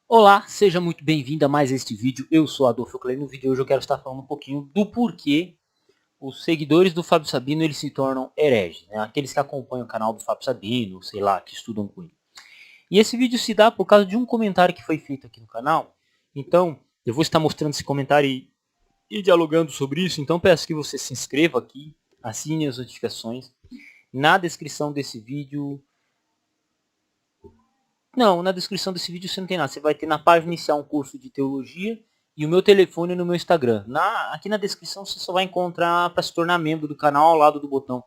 Olá, seja muito bem-vindo a mais este vídeo. Eu sou Adolfo Clay. No vídeo de hoje eu quero estar falando um pouquinho do porquê os seguidores do Fábio Sabino eles se tornam hereges, né? Aqueles que acompanham o canal do Fábio Sabino, sei lá, que estudam com ele. E esse vídeo se dá por causa de um comentário que foi feito aqui no canal. Então, eu vou estar mostrando esse comentário e dialogando sobre isso. Então, peço que você se inscreva aqui, assine as notificações. Na descrição desse vídeo Não, na descrição desse vídeo você não tem nada. Você vai ter na página inicial um curso de teologia e o meu telefone no meu Instagram. Aqui na descrição você só vai encontrar para se tornar membro do canal ao lado do botão.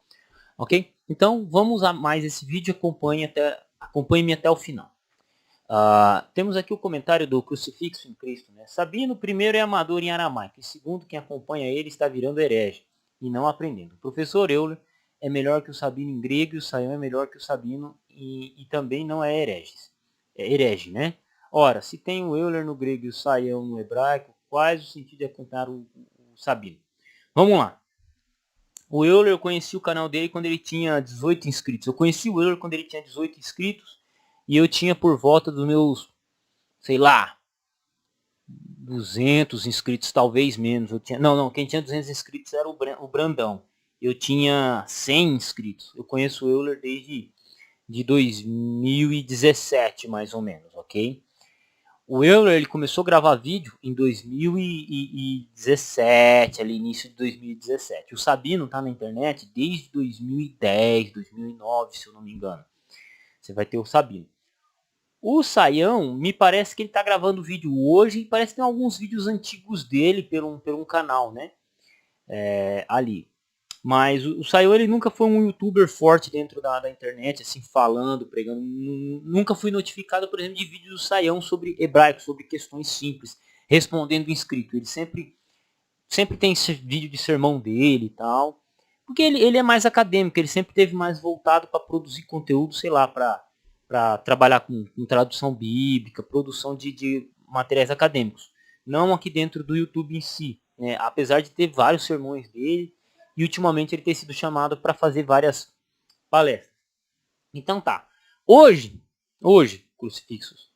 Ok? Então vamos a mais esse vídeo. Acompanhe-me até o final. Temos aqui o comentário do Crucifixo em Cristo. Né? Sabino, primeiro, é amador em aramaico. E segundo, quem acompanha ele está virando herege e não aprendendo. O professor Euler é melhor que o Sabino em grego e o Saião é melhor que o Sabino e também não é herege, né? Ora, se tem o Euler no grego e o Saião no hebraico, quais o sentido de acompanhar o Sabino? Vamos lá. O Euler, eu conheci o canal dele quando ele tinha 18 inscritos. Eu conheci o Euler quando ele tinha 18 inscritos e eu tinha por volta dos meus, sei lá, 200 inscritos, talvez menos. Não, quem tinha 200 inscritos era o Brandão. Eu tinha 100 inscritos. Eu conheço o Euler desde de 2017, mais ou menos, ok? O Euler ele começou a gravar vídeo em 2017, ali início de 2017. O Sabino tá na internet desde 2010, 2009, se eu não me engano. Você vai ter o Sabino. O Saião, me parece que ele tá gravando vídeo hoje e parece que tem alguns vídeos antigos dele por um canal, né? Ali. Mas o Saião ele nunca foi um youtuber forte dentro da internet, assim, falando, pregando. Nunca fui notificado, por exemplo, de vídeos do Saião sobre hebraico, sobre questões simples, respondendo inscrito. Ele sempre tem esse vídeo de sermão dele e tal. Porque ele é mais acadêmico, ele sempre teve mais voltado para produzir conteúdo, sei lá, para trabalhar com tradução bíblica, produção de materiais acadêmicos. Não aqui dentro do YouTube em si. Né? Apesar de ter vários sermões dele, e ultimamente ele ter sido chamado para fazer várias palestras. Então tá. Hoje, crucifixos,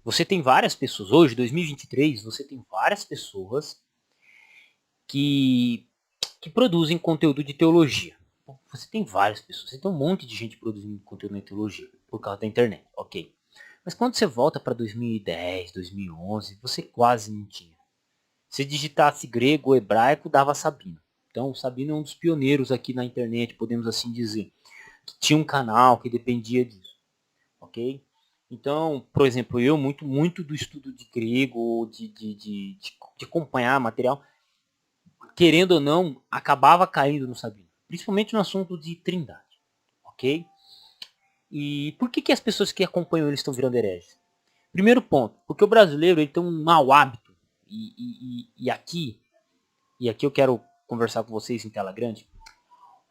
você tem várias pessoas, hoje, 2023, você tem várias pessoas que, que produzem conteúdo de teologia. Você tem várias pessoas, você tem um monte de gente produzindo conteúdo de teologia por causa da internet, ok. Mas quando você volta para 2010, 2011, você quase não tinha. Se digitasse grego ou hebraico, dava Sabino. Então, o Sabino é um dos pioneiros aqui na internet, podemos assim dizer. Que tinha um canal que dependia disso, ok? Então, por exemplo, eu muito do estudo de grego, de acompanhar material, querendo ou não, acabava caindo no Sabino. Principalmente no assunto de trindade, ok? E por que as pessoas que acompanham ele estão virando hereges? Primeiro ponto, porque o brasileiro ele tem um mau hábito, e aqui eu quero conversar com vocês em tela grande,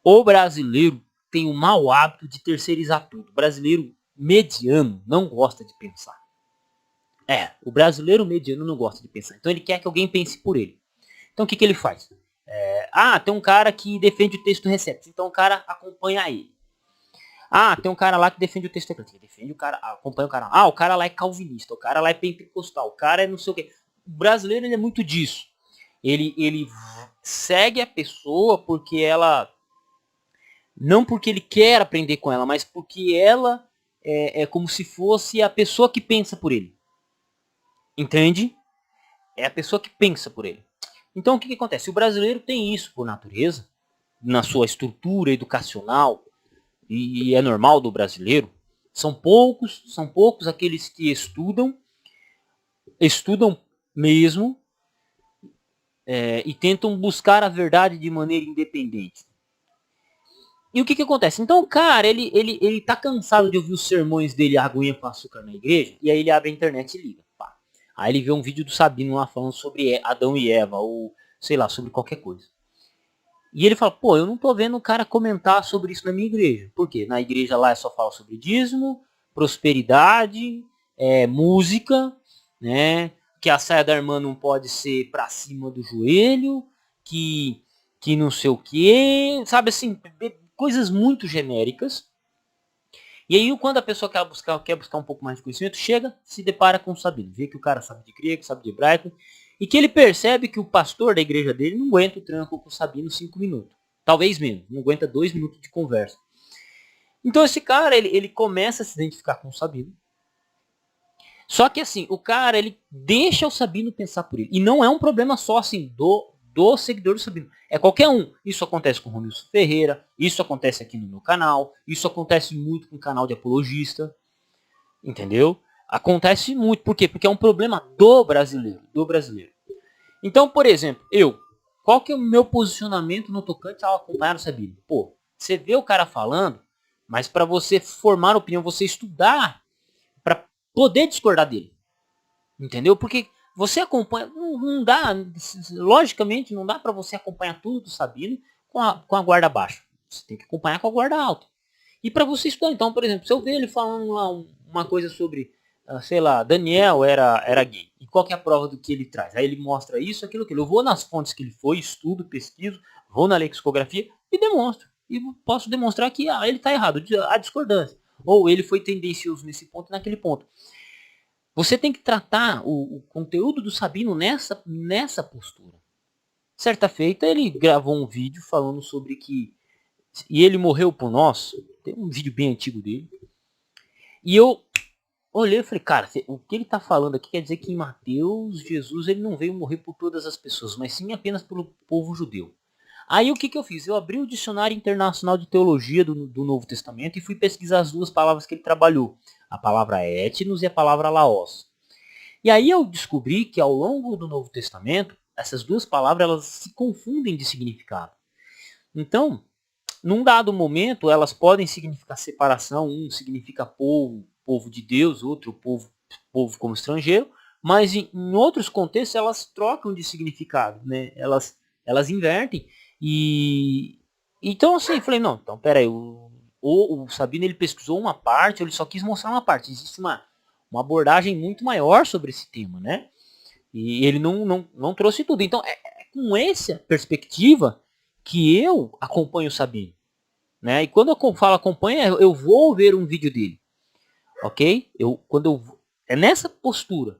o brasileiro tem o mau hábito de terceirizar tudo. O brasileiro mediano não gosta de pensar. O brasileiro mediano não gosta de pensar. Então ele quer que alguém pense por ele. Então o que ele faz? Tem um cara que defende o texto recepto. Então o cara acompanha ele. Tem um cara lá que defende o texto eclesiástico. Defende o cara, acompanha o cara. O cara lá é calvinista. O cara lá é pentecostal. O cara é não sei o quê. O brasileiro ele é muito disso. Ele segue a pessoa porque ela... Não porque ele quer aprender com ela, mas porque ela é como se fosse a pessoa que pensa por ele. Entende? É a pessoa que pensa por ele. Então o que acontece? O brasileiro tem isso por natureza, na sua estrutura educacional, e é normal do brasileiro. São poucos aqueles que estudam mesmo, e tentam buscar a verdade de maneira independente. E o que acontece? Então o cara, ele tá cansado de ouvir os sermões dele, a aguinha com açúcar na igreja, e aí ele abre a internet e liga. Pá. Aí ele vê um vídeo do Sabino lá falando sobre Adão e Eva, ou sei lá, sobre qualquer coisa. E ele fala, eu não tô vendo o cara comentar sobre isso na minha igreja. Por quê? Na igreja lá é só fala sobre dízimo, prosperidade, música, né? Que a saia da irmã não pode ser pra cima do joelho, que não sei o que, sabe assim, coisas muito genéricas. E aí, quando a pessoa quer buscar um pouco mais de conhecimento, chega, se depara com o Sabino. Vê que o cara sabe de grego, sabe de hebraico, e que ele percebe que o pastor da igreja dele não aguenta o tranco com o Sabino 5 minutos. Talvez menos, não aguenta 2 minutos de conversa. Então esse cara, ele começa a se identificar com o Sabino. Só que assim, o cara, ele deixa o Sabino pensar por ele. E não é um problema só assim do seguidor do Sabino. É qualquer um. Isso acontece com o Romilson Ferreira, isso acontece aqui no meu canal, isso acontece muito com o canal de apologista. Entendeu? Acontece muito. Por quê? Porque é um problema do brasileiro. Então, por exemplo, qual que é o meu posicionamento no tocante ao acompanhar o Sabino? Pô, você vê o cara falando, mas para você formar opinião, você estudar para poder discordar dele. Entendeu? Porque você acompanha, não dá, logicamente não dá para você acompanhar tudo do Sabino com a guarda baixa. Você tem que acompanhar com a guarda alta. E para você estudar, então, por exemplo, se eu ver ele falando lá uma coisa sobre, sei lá, Daniel era gay. E qual que é a prova do que ele traz? Aí ele mostra isso, aquilo, aquilo. Eu vou nas fontes que ele foi, estudo, pesquiso, vou na lexicografia e demonstro. E posso demonstrar que ele está errado, a discordância. Ou ele foi tendencioso nesse ponto e naquele ponto. Você tem que tratar o conteúdo do Sabino nessa postura. Certa feita ele gravou um vídeo falando sobre que... E ele morreu por nós. Tem um vídeo bem antigo dele. E eu olhei e falei, cara, o que ele está falando aqui quer dizer que em Mateus, Jesus ele não veio morrer por todas as pessoas, mas sim apenas pelo povo judeu. Aí o que eu fiz? Eu abri o Dicionário Internacional de Teologia do Novo Testamento e fui pesquisar as duas palavras que ele trabalhou. A palavra etnos e a palavra laos. E aí eu descobri que ao longo do Novo Testamento, essas duas palavras elas se confundem de significado. Então, num dado momento, elas podem significar separação, um significa povo de Deus, outro povo como estrangeiro, mas em outros contextos elas trocam de significado, né? Elas invertem. E então assim, eu falei, não, então peraí, o Sabino ele pesquisou uma parte, ele só quis mostrar uma parte. Existe uma abordagem muito maior sobre esse tema, né? E ele não trouxe tudo. Então é com essa perspectiva que eu acompanho o Sabino. Né? E quando eu falo acompanha, eu vou ver um vídeo dele. Ok? É nessa postura.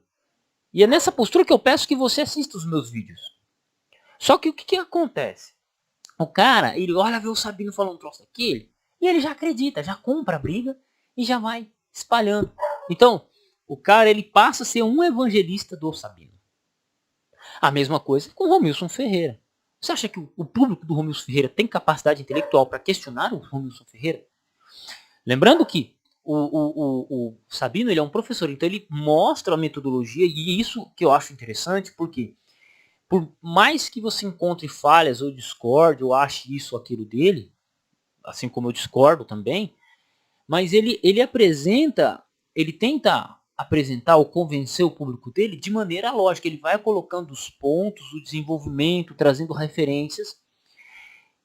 E é nessa postura que eu peço que você assista os meus vídeos. Só que o que acontece? O cara, ele olha ver o Sabino falando um troço daquele, e ele já acredita, já compra a briga e já vai espalhando. Então, o cara ele passa a ser um evangelista do Sabino. A mesma coisa com o Romilson Ferreira. Você acha que o público do Romilson Ferreira tem capacidade intelectual para questionar o Romilson Ferreira? Lembrando que o Sabino ele é um professor, então ele mostra a metodologia, e isso que eu acho interessante, porque por mais que você encontre falhas ou discorde, ou ache isso ou aquilo dele, assim como eu discordo também, mas ele apresenta, ele tenta apresentar ou convencer o público dele de maneira lógica. Ele vai colocando os pontos, o desenvolvimento, trazendo referências.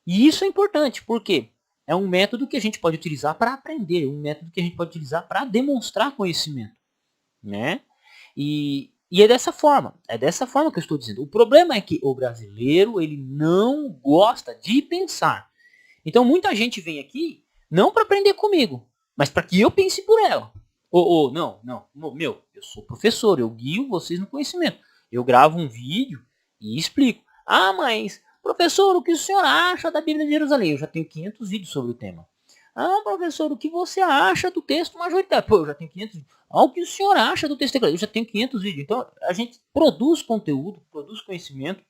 E isso é importante, porque é um método que a gente pode utilizar para aprender, um método que a gente pode utilizar para demonstrar conhecimento, né? E é dessa forma que eu estou dizendo. O problema é que o brasileiro ele não gosta de pensar. Então muita gente vem aqui não para aprender comigo, mas para que eu pense por ela. Não, eu sou professor, eu guio vocês no conhecimento. Eu gravo um vídeo e explico. Ah, mas professor, o que o senhor acha da Bíblia de Jerusalém? Eu já tenho 500 vídeos sobre o tema. Ah, professor, o que você acha do texto majoritário? Pô, eu já tenho 500 vídeos. Ah, o que o senhor acha do texto declarativo? Eu já tenho 500 vídeos. Então, a gente produz conteúdo, produz conhecimento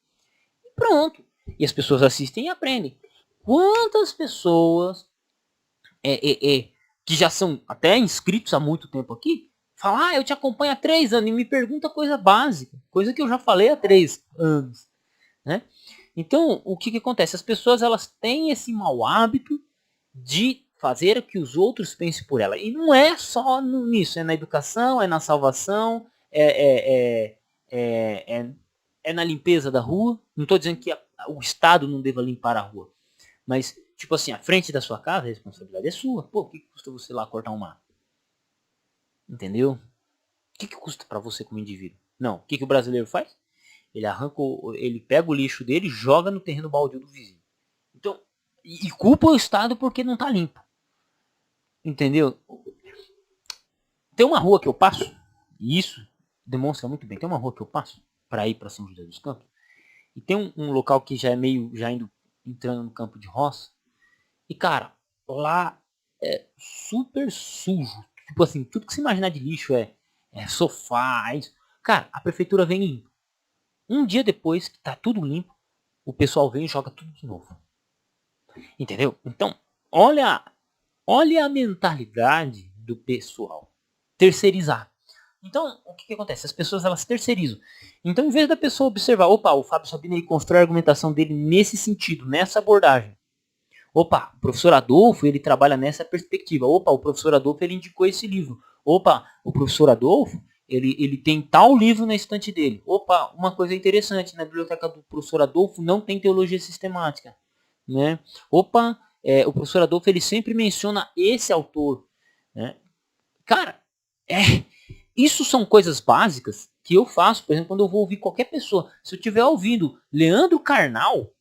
e pronto. E as pessoas assistem e aprendem. Quantas pessoas que já são até inscritos há muito tempo aqui, falam, eu te acompanho há 3 anos e me pergunta coisa básica, coisa que eu já falei há 3 anos. Né? Então, o que acontece? As pessoas elas têm esse mau hábito de fazer que os outros pensem por ela. E não é só nisso, é na educação, é na salvação, é na limpeza da rua. Não estou dizendo que o Estado não deva limpar a rua. Mas, tipo assim, à frente da sua casa, a responsabilidade é sua. Pô, o que custa você lá cortar um mato? Entendeu? O que custa para você como indivíduo? Não. O que o brasileiro faz? Ele pega o lixo dele e joga no terreno baldio do vizinho. Então, e culpa o Estado porque não tá limpo. Entendeu? Tem uma rua que eu passo, e isso demonstra muito bem. Tem uma rua que eu passo para ir para São José dos Campos, e tem um local que já é meio, já indo, entrando no campo de roça, e cara, lá é super sujo. Tipo assim, tudo que você imaginar de lixo é sofá, é isso. Cara, a prefeitura vem limpa. Um dia depois que tá tudo limpo, o pessoal vem e joga tudo de novo. Entendeu? Então, olha, olha a mentalidade do pessoal. Terceirizar. Então, o que acontece? As pessoas, elas terceirizam. Então, em vez da pessoa observar, opa, o Fábio Sabino ele constrói a argumentação dele nesse sentido, nessa abordagem. Opa, o professor Adolfo, ele trabalha nessa perspectiva. Opa, o professor Adolfo, ele indicou esse livro. Opa, o professor Adolfo, ele tem tal livro na estante dele. Opa, uma coisa interessante, na biblioteca do professor Adolfo não tem teologia sistemática. Né? Opa, o professor Adolfo, ele sempre menciona esse autor. Né? Cara, isso são coisas básicas que eu faço, por exemplo, quando eu vou ouvir qualquer pessoa. Se eu estiver ouvindo Leandro Carnal,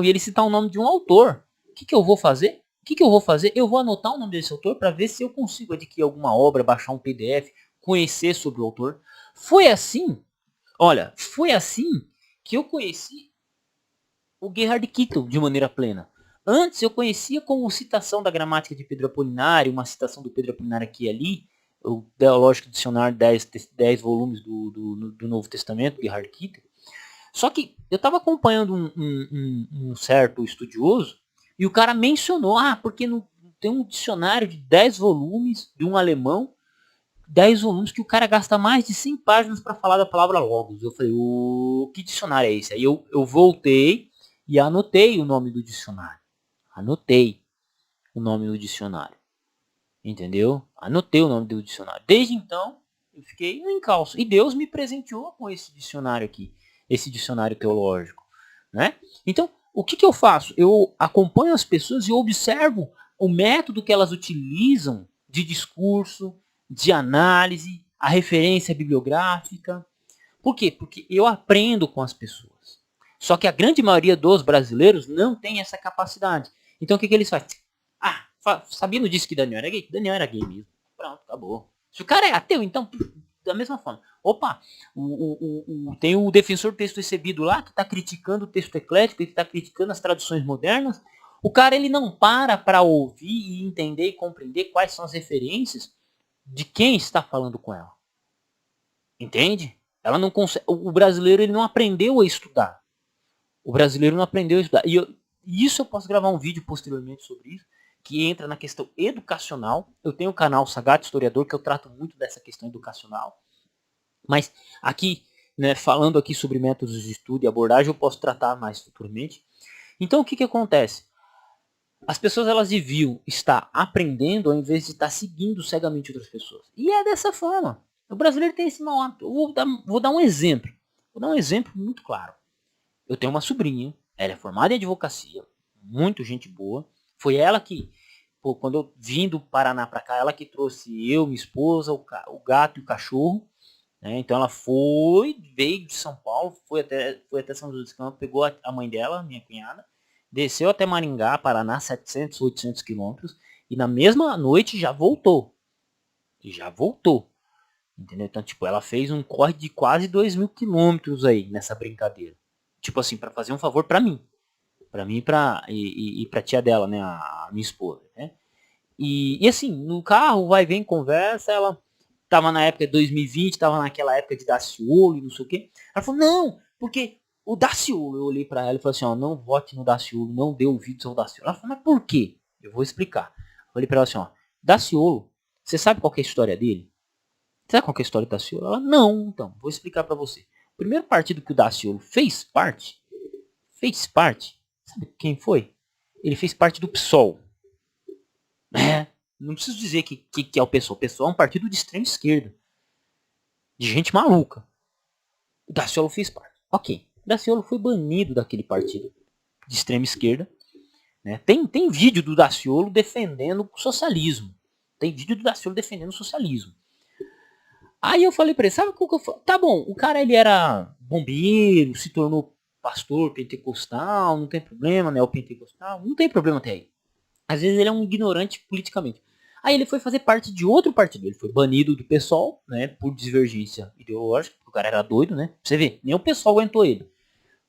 e ele citar o nome de um autor, o que eu vou fazer? Eu vou anotar o nome desse autor para ver se eu consigo adquirir alguma obra, baixar um PDF, conhecer sobre o autor. Foi assim que eu conheci o Gerhard Kittel de maneira plena. Antes eu conhecia como citação da gramática de Pedro Apolinário, uma citação do Pedro Apolinário aqui e ali, o Teológico Dicionário 10 volumes do Novo Testamento, Gerhard Kittel. Só que eu estava acompanhando um certo estudioso e o cara mencionou, porque tem um dicionário de 10 volumes de um alemão, 10 volumes que o cara gasta mais de 100 páginas para falar da palavra logos. Eu falei, que dicionário é esse? Aí eu voltei e anotei o nome do dicionário. Anotei o nome do dicionário. Entendeu? Anotei o nome do dicionário. Desde então, eu fiquei no encalço. E Deus me presenteou com esse dicionário aqui. Esse dicionário teológico. Né? Então, o que eu faço? Eu acompanho as pessoas e observo o método que elas utilizam de discurso, de análise, a referência bibliográfica. Por quê? Porque eu aprendo com as pessoas. Só que a grande maioria dos brasileiros não tem essa capacidade. Então o que eles fazem? Sabino disse que Daniel era gay? Daniel era gay mesmo. Pronto, acabou. Se o cara é ateu, então, da mesma forma. Opa, tem o defensor do texto recebido lá, que está criticando o texto eclético, que está criticando as traduções modernas. O cara, ele não para ouvir e entender e compreender quais são as referências de quem está falando com ela. Entende? Ela não consegue, o brasileiro ele não aprendeu a estudar. O brasileiro não aprendeu a estudar. Isso eu posso gravar um vídeo posteriormente sobre isso, que entra na questão educacional. Eu tenho o canal Sagat Historiador, que eu trato muito dessa questão educacional. Mas aqui, né, falando aqui sobre métodos de estudo e abordagem, eu posso tratar mais futuramente. Então o que acontece? As pessoas elas deviam estar aprendendo ao invés de estar seguindo cegamente outras pessoas. E é dessa forma. O brasileiro tem esse mau hábito. Vou dar um exemplo. Vou dar um exemplo muito claro. Eu tenho uma sobrinha, ela é formada em advocacia, muito gente boa. Foi ela que, quando eu vim do Paraná para cá, ela que trouxe eu, minha esposa, o gato e o cachorro. Né? Então ela veio de São Paulo, foi até São José dos Campos, pegou a mãe dela, minha cunhada, desceu até Maringá, Paraná, 700, 800 quilômetros, e na mesma noite já voltou. Entendeu? Então, tipo, ela fez um corre de quase 2.000 quilômetros aí nessa brincadeira. Tipo assim, para fazer um favor para mim. Para mim e pra tia dela, né? A minha esposa. Né? E assim, no carro, vai, vem, conversa, ela tava na época de 2020, tava naquela época de Daciolo e não sei o quê. Ela falou, não, porque o Daciolo, eu olhei para ela e falei assim, ó, não vote no Daciolo, não dê ouvidos ao Daciolo. Ela falou, mas por quê? Eu vou explicar. Eu olhei para ela assim, ó, Daciolo, você sabe qual é a história dele? Sabe qual é a história do Daciolo? Ela, não, então, vou explicar para você. O primeiro partido que o Daciolo fez parte, sabe quem foi? Ele fez parte do PSOL. Não preciso dizer que é o PSOL. O PSOL é um partido de extrema esquerda. De gente maluca. O Daciolo fez parte. Ok. O Daciolo foi banido daquele partido de extrema esquerda. Né? Tem vídeo do Daciolo defendendo o socialismo. Aí eu falei pra ele, sabe o que eu falei? Tá bom, o cara ele era bombeiro, se tornou pastor pentecostal, não tem problema, né? O pentecostal, não tem problema até aí. Às vezes ele é um ignorante politicamente. Aí ele foi fazer parte de outro partido. Ele foi banido do PSOL, né, por divergência ideológica. O cara era doido, né? Pra você ver, nem o PSOL aguentou ele.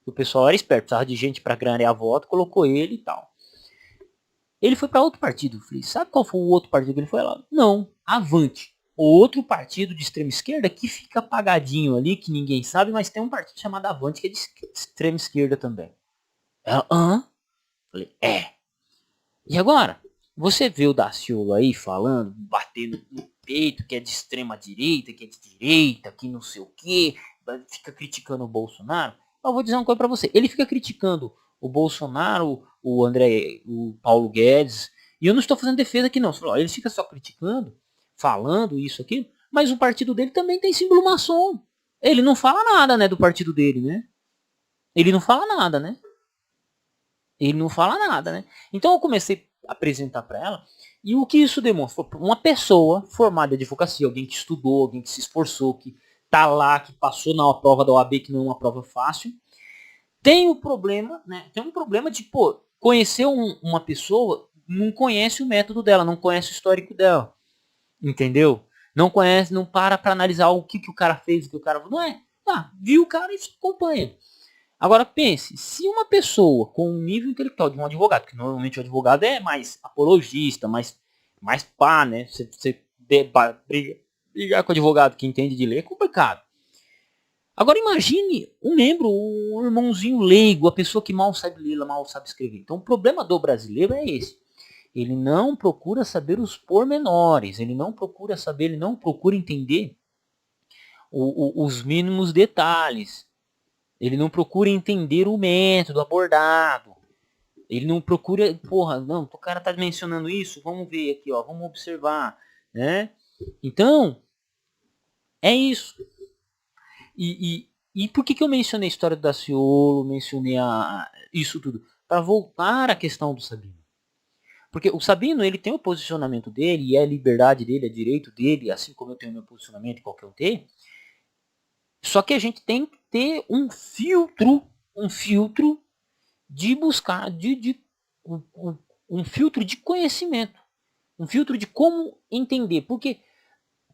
O PSOL era esperto, precisava de gente para ganhar voto, colocou ele e tal. Ele foi para outro partido. Falei, sabe qual foi o outro partido que ele foi lá? Não, Avante. Outro partido de extrema esquerda que fica apagadinho ali, que ninguém sabe, mas tem um partido chamado Avante que é de extrema esquerda também. Ela, hã? Falei, é. E agora? Você vê o Daciolo aí falando, batendo no peito, que é de extrema direita, que é de direita, que não sei o que, fica criticando o Bolsonaro. Eu vou dizer uma coisa pra você. Ele fica criticando o Bolsonaro, o André, o Paulo Guedes, e eu não estou fazendo defesa aqui não. Ele fica só criticando, falando isso, aquilo, mas o partido dele também tem símbolo maçom. Ele não fala nada, né, do partido dele, né? Ele não fala nada, né? Ele não fala nada, né? Então eu comecei a apresentar para ela, e o que isso demonstra? Uma pessoa formada em advocacia, alguém que estudou, alguém que se esforçou, que tá lá, que passou na prova da OAB, que não é uma prova fácil, tem o problema, né? Tem um problema de, pô, conhecer uma pessoa, não conhece o método dela, não conhece o histórico dela, entendeu? Não conhece, não para analisar o que o cara fez, o que o cara... Não é, viu o cara e acompanha. Agora pense, se uma pessoa com um nível intelectual de um advogado, que normalmente o advogado é mais apologista, mais pá, né? Você brigar com o advogado que entende de lei é complicado. Agora imagine um membro, um irmãozinho leigo, a pessoa que mal sabe ler, mal sabe escrever. Então o problema do brasileiro é esse. Ele não procura saber os pormenores, ele não procura saber, ele não procura entender os mínimos detalhes. Ele não procura entender o método abordado. Ele não procura, porra, não, o cara tá mencionando isso, vamos ver aqui, ó, vamos observar, né? Então, é isso. E por que eu mencionei a história do Daciolo, mencionei isso tudo? Para voltar à questão do Sabino. Porque o Sabino, ele tem o posicionamento dele, e é a liberdade dele, é direito dele, assim como eu tenho o meu posicionamento e qualquer um tem. Só que a gente tem que ter um filtro de buscar, um filtro de conhecimento, um filtro de como entender, porque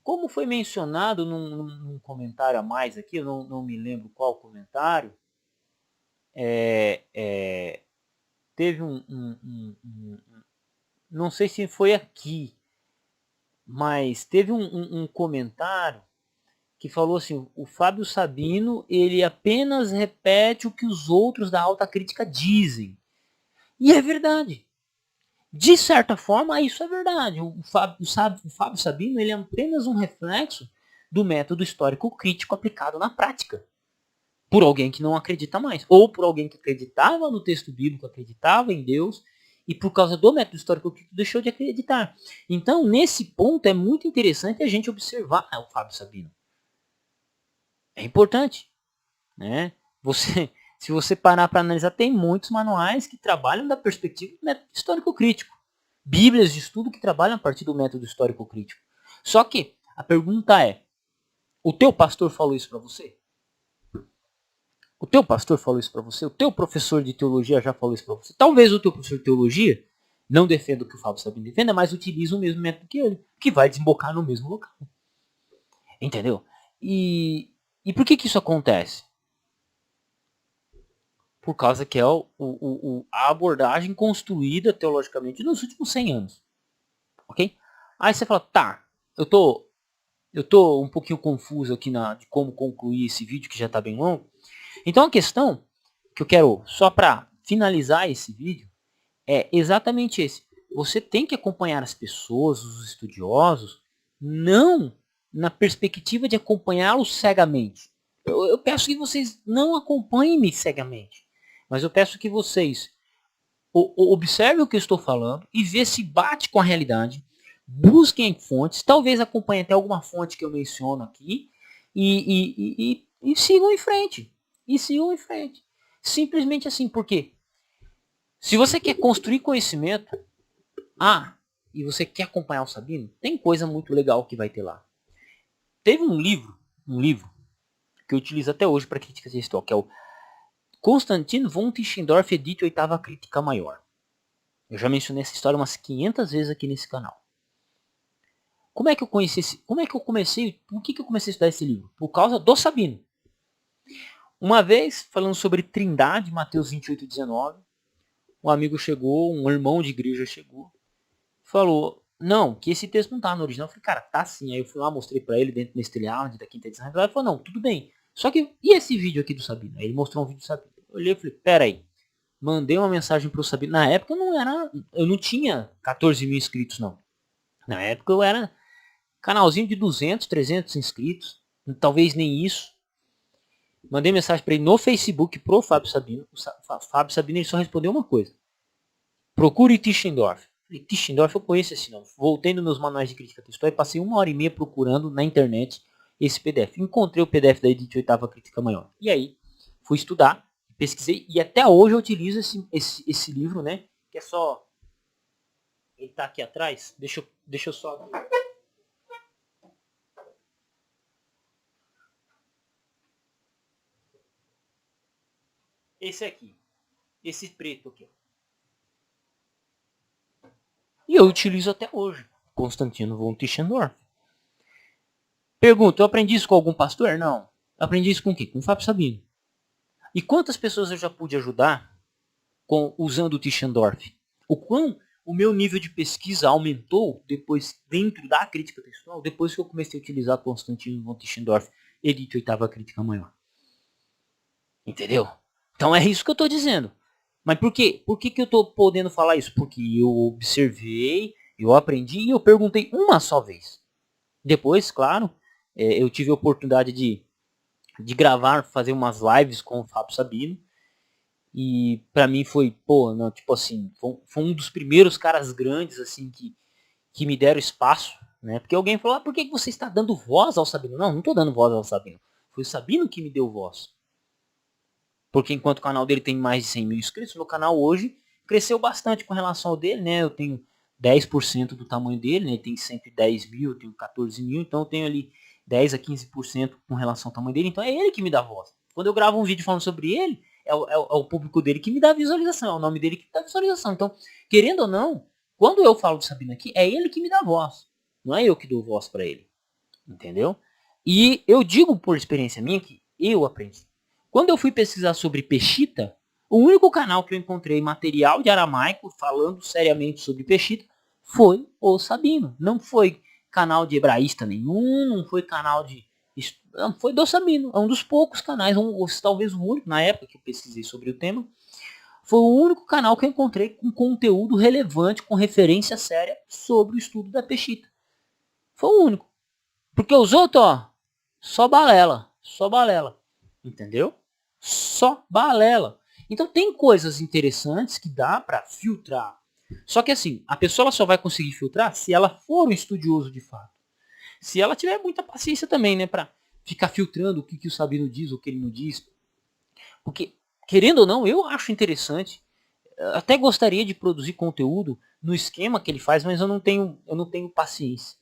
como foi mencionado num comentário a mais aqui, eu não me lembro qual comentário, teve não sei se foi aqui, mas teve um comentário que falou assim, o Fábio Sabino, ele apenas repete o que os outros da alta crítica dizem. E é verdade. De certa forma, isso é verdade. O Fábio Sabino, ele é apenas um reflexo do método histórico crítico aplicado na prática. Por alguém que não acredita mais. Ou por alguém que acreditava no texto bíblico, acreditava em Deus, e por causa do método histórico crítico deixou de acreditar. Então, nesse ponto, é muito interessante a gente observar o Fábio Sabino. É importante, né? Se você parar para analisar, tem muitos manuais que trabalham da perspectiva do método histórico crítico. Bíblias de estudo que trabalham a partir do método histórico crítico. Só que a pergunta é, o teu pastor falou isso para você? O teu pastor falou isso para você? O teu professor de teologia já falou isso para você? Talvez o teu professor de teologia não defenda o que o Fábio Sabino defenda, mas utiliza o mesmo método que ele, que vai desembocar no mesmo local. Entendeu? E por que isso acontece? Por causa que é a abordagem construída teologicamente nos últimos 100 anos. Ok? Aí você fala, tá, eu tô um pouquinho confuso aqui de como concluir esse vídeo, que já está bem longo. Então a questão que eu quero, só para finalizar esse vídeo, é exatamente esse. Você tem que acompanhar as pessoas, os estudiosos, não na perspectiva de acompanhá-los cegamente. Eu peço que vocês não acompanhem-me cegamente, mas eu peço que vocês observem o que eu estou falando e vê se bate com a realidade. Busquem fontes, talvez acompanhem até alguma fonte que eu menciono aqui e sigam em frente. E sigam em frente. Simplesmente assim, porque se você quer construir conhecimento, e você quer acompanhar o Sabino, tem coisa muito legal que vai ter lá. Teve um livro que eu utilizo até hoje para crítica textual, que é o Konstantin von Tischendorf, Edite Oitava Crítica Maior. Eu já mencionei essa história umas 500 vezes aqui nesse canal. Como é que eu conheci como é que eu comecei, por que eu comecei a estudar esse livro? Por causa do Sabino. Uma vez, falando sobre Trindade, Mateus 28:19, um amigo chegou, um irmão de igreja chegou, falou, não, que esse texto não tá no original. Eu falei, cara, tá sim. Aí eu fui lá, mostrei pra ele dentro do Nestelhard, da quinta edição. Ele falou, não, tudo bem. Só que, e esse vídeo aqui do Sabino? Aí ele mostrou um vídeo do Sabino. Eu olhei e falei, pera aí. Mandei uma mensagem pro Sabino. Na época eu não tinha 14 mil inscritos, não. Na época eu era canalzinho de 200, 300 inscritos. Talvez nem isso. Mandei mensagem para ele no Facebook pro Fábio Sabino. O Fábio Sabino ele só respondeu uma coisa. Procure Tischendorf. Falei, Tischendorf eu conheço esse nome. Voltei nos meus manuais de crítica textual e passei 1h30 procurando na internet esse PDF. Encontrei o PDF da Edite Oitava Crítica Maior. E aí, fui estudar, pesquisei e até hoje eu utilizo esse livro, né? Que é só... Ele tá aqui atrás. Deixa eu só... Esse aqui. Esse preto aqui. E eu utilizo até hoje. Constantino von Tischendorf. Pergunta, eu aprendi isso com algum pastor? Não. Aprendi isso com o quê? Com o Fábio Sabino. E quantas pessoas eu já pude ajudar usando o Tischendorf? O quão o meu nível de pesquisa aumentou depois, dentro da crítica textual, depois que eu comecei a utilizar Constantino von Tischendorf, Edite Oitava Crítica Maior. Entendeu? Então é isso que eu estou dizendo. Mas por quê? Por que eu estou podendo falar isso? Porque eu observei, eu aprendi e eu perguntei uma só vez. Depois, claro, eu tive a oportunidade de gravar, fazer umas lives com o Fábio Sabino. E pra mim foi, pô, não, tipo assim, foi um dos primeiros caras grandes, assim, que me deram espaço, né? Porque alguém falou, por que você está dando voz ao Sabino? Não, não tô dando voz ao Sabino. Foi o Sabino que me deu voz. Porque enquanto o canal dele tem mais de 100 mil inscritos, meu canal hoje cresceu bastante com relação ao dele, né? Eu tenho 10% do tamanho dele, né? Ele tem 110 mil, eu tenho 14 mil, então eu tenho ali 10 a 15% com relação ao tamanho dele, então é ele que me dá voz. Quando eu gravo um vídeo falando sobre ele, é o público dele que me dá visualização, é o nome dele que me dá visualização. Então, querendo ou não, quando eu falo do Sabino aqui, é ele que me dá voz, não é eu que dou voz para ele, entendeu? E eu digo por experiência minha que eu aprendi. Quando eu fui pesquisar sobre Peshita, o único canal que eu encontrei material de aramaico falando seriamente sobre Peshita foi o Sabino. Não foi canal de hebraísta nenhum, não foi canal de... Não, foi do Sabino. É um dos poucos canais, talvez o único, na época que eu pesquisei sobre o tema, foi o único canal que eu encontrei com conteúdo relevante, com referência séria sobre o estudo da Peshita. Foi o único. Porque os outros, ó, só balela. Só balela. Entendeu? Só balela. Então tem coisas interessantes que dá para filtrar. Só que assim, a pessoa ela só vai conseguir filtrar se ela for um estudioso de fato. Se ela tiver muita paciência também, né, para ficar filtrando o que o Sabino diz, o que ele não diz. Porque, querendo ou não, eu acho interessante. Até gostaria de produzir conteúdo no esquema que ele faz, mas eu não tenho paciência,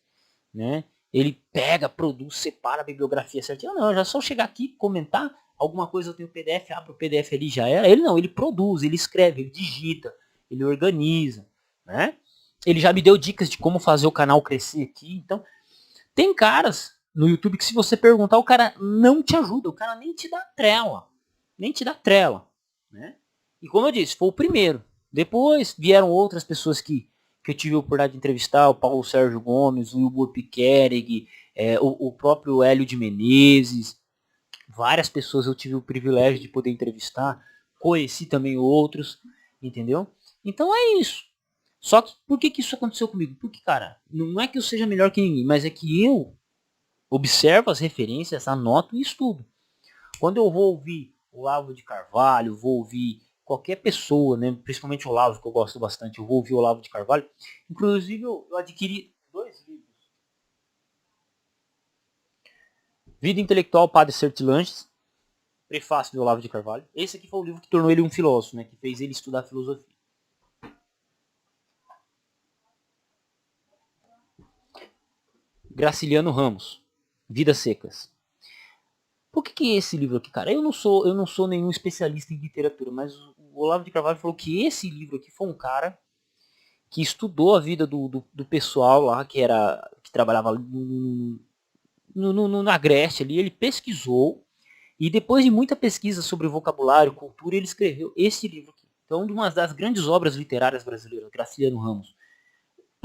né? Ele pega, produz, separa a bibliografia certinho. Não, já só chegar aqui, comentar alguma coisa, eu tenho o PDF, abro o PDF ali, já era. Ele não, ele produz, ele escreve, ele digita, ele organiza, né? Ele já me deu dicas de como fazer o canal crescer aqui. Então, tem caras no YouTube que se você perguntar, o cara não te ajuda, o cara nem te dá trela. Nem te dá trela, né? E como eu disse, foi o primeiro. Depois vieram outras pessoas que eu tive a oportunidade de entrevistar, o Paulo Sérgio Gomes, o Wilbur Piquerig, o próprio Hélio de Menezes. Várias pessoas eu tive o privilégio de poder entrevistar. Conheci também outros, entendeu? Então é isso. Só que por que isso aconteceu comigo? Porque, cara, não é que eu seja melhor que ninguém, mas é que eu observo as referências, anoto e estudo. Quando eu vou ouvir o Olavo de Carvalho, vou ouvir qualquer pessoa, né, principalmente o Olavo, que eu gosto bastante, eu vou ouvir o Olavo de Carvalho. Inclusive, eu adquiri 2 livros. Vida Intelectual, Padre Sertilanges, prefácio do Olavo de Carvalho. Esse aqui foi o livro que tornou ele um filósofo, né, que fez ele estudar filosofia. Graciliano Ramos, Vidas Secas. Por que esse livro aqui, cara? Eu não sou nenhum especialista em literatura, mas o Olavo de Carvalho falou que esse livro aqui foi um cara que estudou a vida do pessoal lá, que trabalhava na Grécia ali, ele pesquisou, e depois de muita pesquisa sobre vocabulário, cultura, ele escreveu esse livro aqui. Então, uma das grandes obras literárias brasileiras, Graciliano Ramos.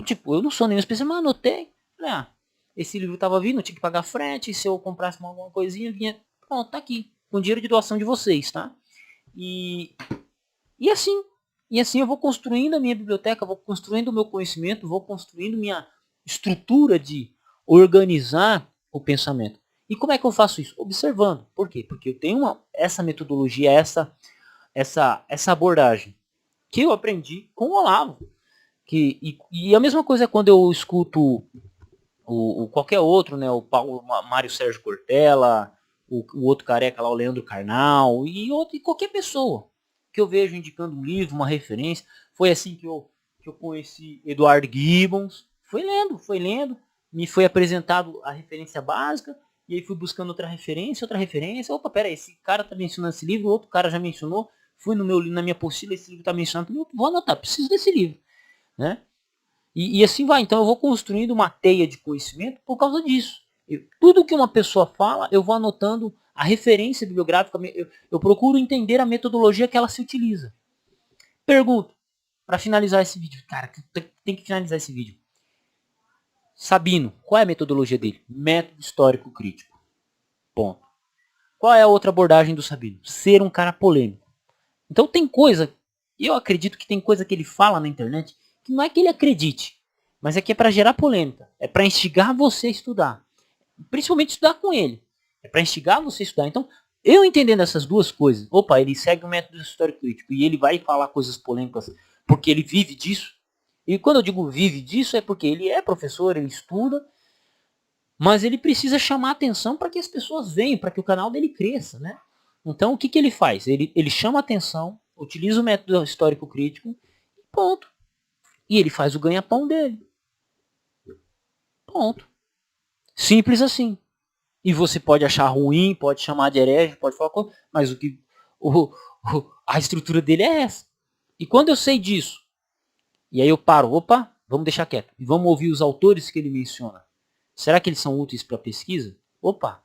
Tipo, eu não sou nenhum especialista, mas anotei. Falei, esse livro tava vindo, eu tinha que pagar frete, se eu comprasse alguma coisinha, vinha, pronto, tá aqui, com dinheiro de doação de vocês, tá? E, e assim, eu vou construindo a minha biblioteca, vou construindo o meu conhecimento, vou construindo minha estrutura de organizar o pensamento. E como é que eu faço isso? Observando. Por quê? Porque eu tenho essa metodologia, essa abordagem que eu aprendi com o Olavo. E a mesma coisa é quando eu escuto qualquer outro, né? O Paulo Mário Sérgio Cortella, o outro careca lá, o Leandro Carnal, e qualquer pessoa que eu vejo indicando um livro, uma referência. Foi assim que eu conheci Eduardo Gibbons. Foi lendo, me foi apresentado a referência básica, e aí fui buscando outra referência. Opa, pera aí, esse cara tá mencionando esse livro, outro cara já mencionou. Fui na minha apostila, esse livro tá mencionando, vou anotar, preciso desse livro, né? E assim vai. Então eu vou construindo uma teia de conhecimento por causa disso. Tudo que uma pessoa fala, eu vou anotando a referência bibliográfica. Eu procuro entender a metodologia que ela se utiliza. Pergunto, para finalizar esse vídeo. Cara, tem que finalizar esse vídeo. Sabino, qual é a metodologia dele? Método histórico crítico. Ponto. Qual é a outra abordagem do Sabino? Ser um cara polêmico. Então tem coisa, eu acredito que tem coisa que ele fala na internet que não é que ele acredite, mas é que é para gerar polêmica, é para instigar você a estudar, principalmente estudar com ele, é para instigar você a estudar. Então, eu entendendo essas duas coisas, opa, ele segue o método histórico crítico e ele vai falar coisas polêmicas porque ele vive disso. E quando eu digo vive disso é porque ele é professor, ele estuda, mas ele precisa chamar atenção para que as pessoas venham, para que o canal dele cresça, né? Então, o que ele faz? Ele chama atenção, utiliza o método histórico crítico e ponto. E ele faz o ganha-pão dele. Ponto. Simples assim. E você pode achar ruim, pode chamar de herege, pode falar coisa, mas a estrutura dele é essa. E quando eu sei disso, e aí eu paro, opa, vamos deixar quieto. E vamos ouvir os autores que ele menciona. Será que eles são úteis para pesquisa? Opa,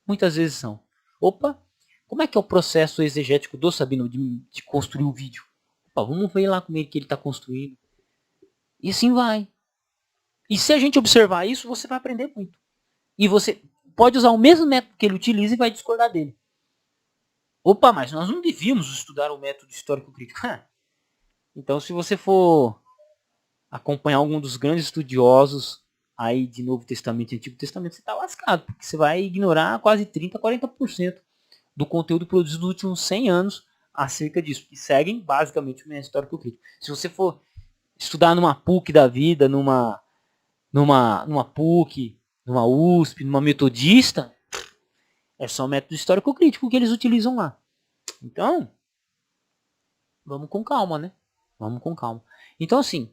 muitas vezes são. Opa, como é que é o processo exegético do Sabino de construir o vídeo? Opa, vamos ver lá como é que ele está construindo. E assim vai. E se a gente observar isso, você vai aprender muito. E você pode usar o mesmo método que ele utiliza e vai discordar dele. Opa, mas nós não devíamos estudar o método histórico crítico. Então, se você for acompanhar algum dos grandes estudiosos aí de Novo Testamento e Antigo Testamento, você está lascado, porque você vai ignorar quase 30, 40% do conteúdo produzido nos últimos 100 anos acerca disso, que seguem basicamente o método histórico crítico. Se você for estudar numa PUC da vida, numa PUC, numa USP, numa metodista, é só o método histórico crítico que eles utilizam lá. Então, vamos com calma, né? Vamos com calma. Então, assim,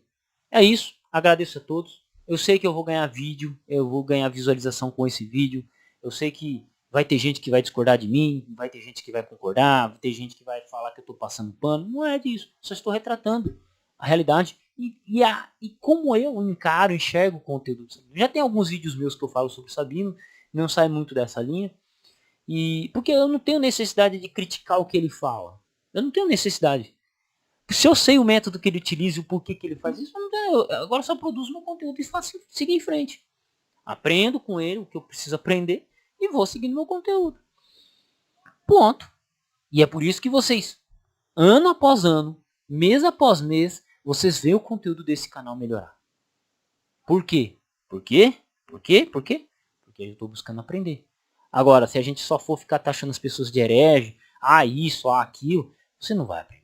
é isso. Agradeço a todos. Eu sei que eu vou ganhar vídeo, eu vou ganhar visualização com esse vídeo. Eu sei que vai ter gente que vai discordar de mim, vai ter gente que vai concordar, vai ter gente que vai falar que eu estou passando pano. Não é disso. Só estou retratando a realidade e como eu encaro, enxergo o conteúdo do Sabino. Já tem alguns vídeos meus que eu falo sobre o Sabino, não sai muito dessa linha. Porque eu não tenho necessidade de criticar o que ele fala. Eu não tenho necessidade. Se eu sei o método que ele utiliza e o porquê que ele faz isso, agora só produzo meu conteúdo e faço seguir em frente. Aprendo com ele o que eu preciso aprender e vou seguindo meu conteúdo. Ponto. E é por isso que vocês, ano após ano, mês após mês, vocês veem o conteúdo desse canal melhorar. Por quê? Por quê? Por quê? Por quê? Porque eu estou buscando aprender. Agora, se a gente só for ficar taxando as pessoas de herege, isso, aquilo, você não vai aprender.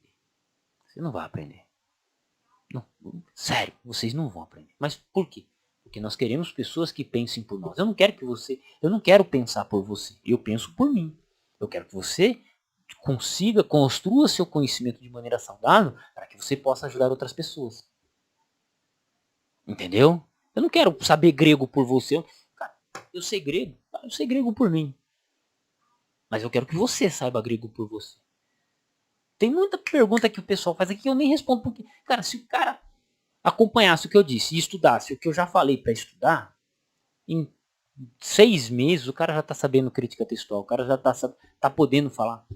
Você não vai aprender. Não, sério, vocês não vão aprender. Mas por quê? Porque nós queremos pessoas que pensem por nós. Eu não quero pensar por você. Eu penso por mim. Eu quero que você consiga, construa seu conhecimento de maneira saudável para que você possa ajudar outras pessoas. Entendeu? Eu não quero saber grego por você. Cara, eu sei grego por mim. Mas eu quero que você saiba grego por você. Tem muita pergunta que o pessoal faz aqui que eu nem respondo. Porque, cara, se o cara acompanhasse o que eu disse e estudasse o que eu já falei para estudar, em 6 meses o cara já tá sabendo crítica textual, o cara já tá podendo falar.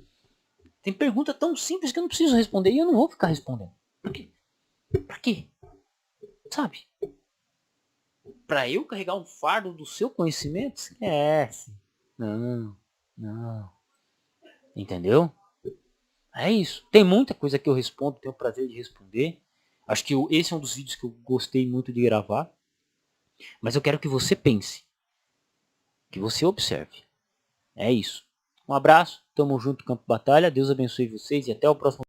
Tem pergunta tão simples que eu não preciso responder e eu não vou ficar respondendo. Por quê? Pra quê? Sabe? Pra eu carregar um fardo do seu conhecimento? Esquece. Não, não. Entendeu? É isso. Tem muita coisa que eu respondo, tenho o prazer de responder. Acho que esse é um dos vídeos que eu gostei muito de gravar. Mas eu quero que você pense. Que você observe. É isso. Um abraço. Tamo junto, Campo Batalha. Deus abençoe vocês e até o próximo